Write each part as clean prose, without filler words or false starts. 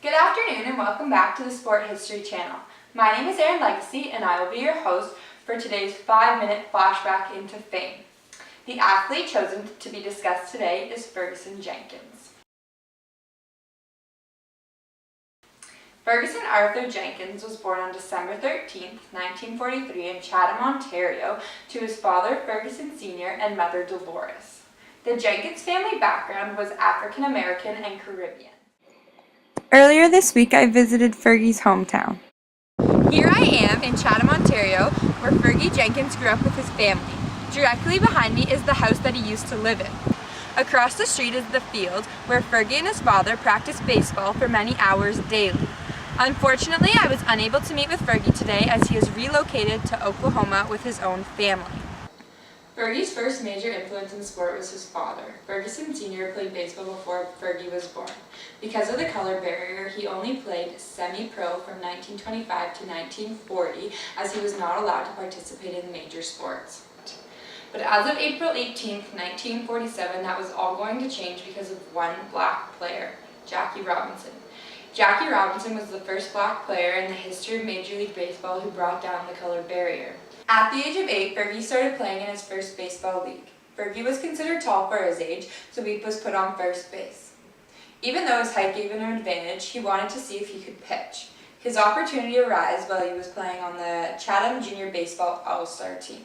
Good afternoon and welcome back to the Sport History channel. My name is Erin Legacy and I will be your host for today's 5-minute flashback into fame. The athlete chosen to be discussed today is Fergie Jenkins. Ferguson Arthur Jenkins was born on December 13, 1943 in Chatham, Ontario to his father Ferguson Sr. and mother Dolores. The Jenkins family background was African American and Caribbean. Earlier this week, I visited Fergie's hometown. Here I am in Chatham, Ontario, where Fergie Jenkins grew up with his family. Directly behind me is the house that he used to live in. Across the street is the field where Fergie and his father practiced baseball for many hours daily. Unfortunately, I was unable to meet with Fergie today as he has relocated to Oklahoma with his own family. Fergie's first major influence in sport was his father. Ferguson Sr. played baseball before Fergie was born. Because of the color barrier, he only played semi-pro from 1925 to 1940 as he was not allowed to participate in major sports. But as of April 18, 1947, that was all going to change because of one black player, Jackie Robinson. Jackie Robinson was the first black player in the history of Major League Baseball who brought down the color barrier. At the age of 8, Fergie started playing in his first baseball league. Fergie was considered tall for his age, so he was put on first base. Even though his height gave him an advantage, he wanted to see if he could pitch. His opportunity arose while he was playing on the Chatham Junior Baseball All-Star team.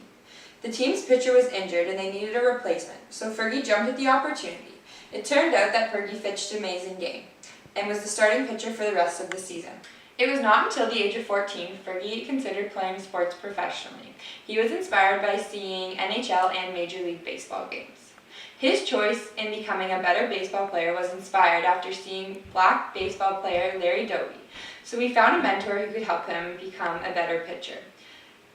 The team's pitcher was injured and they needed a replacement, so Fergie jumped at the opportunity. It turned out that Fergie pitched an amazing game and was the starting pitcher for the rest of the season. It was not until the age of 14 Fergie considered playing sports professionally. He was inspired by seeing NHL and Major League Baseball games. His choice in becoming a better baseball player was inspired after seeing black baseball player Larry Doby, so he found a mentor who could help him become a better pitcher.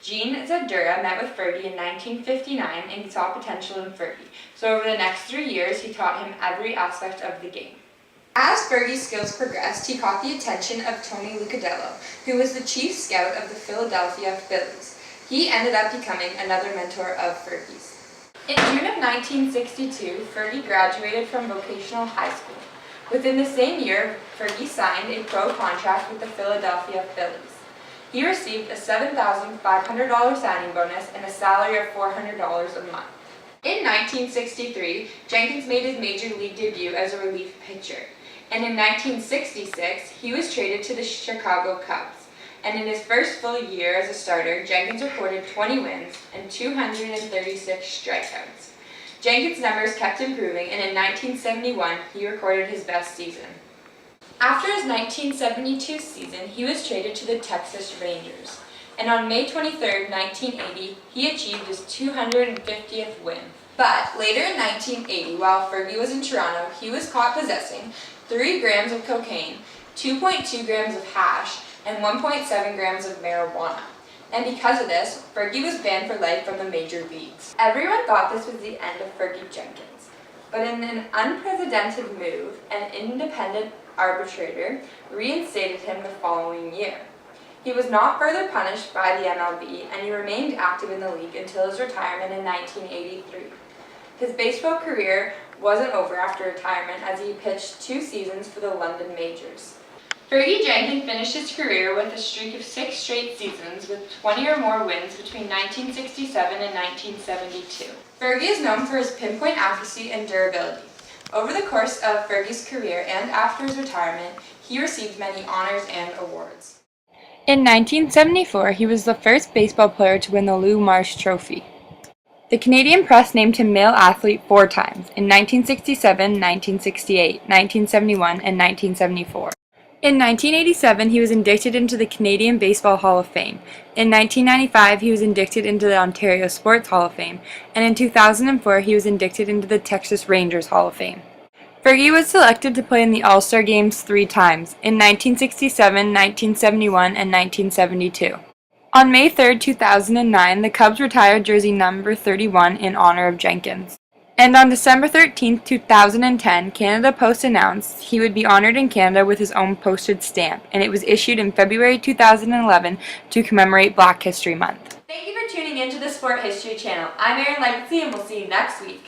Gene Zadura met with Fergie in 1959 and saw potential in Fergie, so over the next 3 years he taught him every aspect of the game. As Fergie's skills progressed, he caught the attention of Tony Lucadello, who was the chief scout of the Philadelphia Phillies. He ended up becoming another mentor of Fergie's. In June of 1962, Fergie graduated from vocational high school. Within the same year, Fergie signed a pro contract with the Philadelphia Phillies. He received a $7,500 signing bonus and a salary of $400 a month. In 1963, Jenkins made his major league debut as a relief pitcher. And in 1966, he was traded to the Chicago Cubs. And in his first full year as a starter, Jenkins recorded 20 wins and 236 strikeouts. Jenkins' numbers kept improving, and in 1971, he recorded his best season. After his 1972 season, he was traded to the Texas Rangers. And on May 23, 1980, he achieved his 250th win. But later in 1980, while Fergie was in Toronto, he was caught possessing 3 grams of cocaine, 2.2 grams of hash, and 1.7 grams of marijuana. And because of this, Fergie was banned for life from the major leagues. Everyone thought this was the end of Fergie Jenkins. But in an unprecedented move, an independent arbitrator reinstated him the following year. He was not further punished by the MLB, and he remained active in the league until his retirement in 1983. His baseball career wasn't over after retirement as he pitched 2 seasons for the London Majors. Fergie Jenkins finished his career with a streak of 6 straight seasons with 20 or more wins between 1967 and 1972. Fergie is known for his pinpoint accuracy and durability. Over the course of Fergie's career and after his retirement, he received many honors and awards. In 1974, he was the first baseball player to win the Lou Marsh Trophy. The Canadian press named him Male Athlete 4 times, in 1967, 1968, 1971, and 1974. In 1987, he was inducted into the Canadian Baseball Hall of Fame. In 1995, he was inducted into the Ontario Sports Hall of Fame, and in 2004, he was inducted into the Texas Rangers Hall of Fame. Fergie was selected to play in the All-Star Games 3 times, in 1967, 1971, and 1972. On May 3, 2009, the Cubs retired jersey number 31 in honor of Jenkins. And on December 13, 2010, Canada Post announced he would be honored in Canada with his own postage stamp, and it was issued in February 2011 to commemorate Black History Month. Thank you for tuning in to the Sport History channel. I'm Erin Legacy, and we'll see you next week.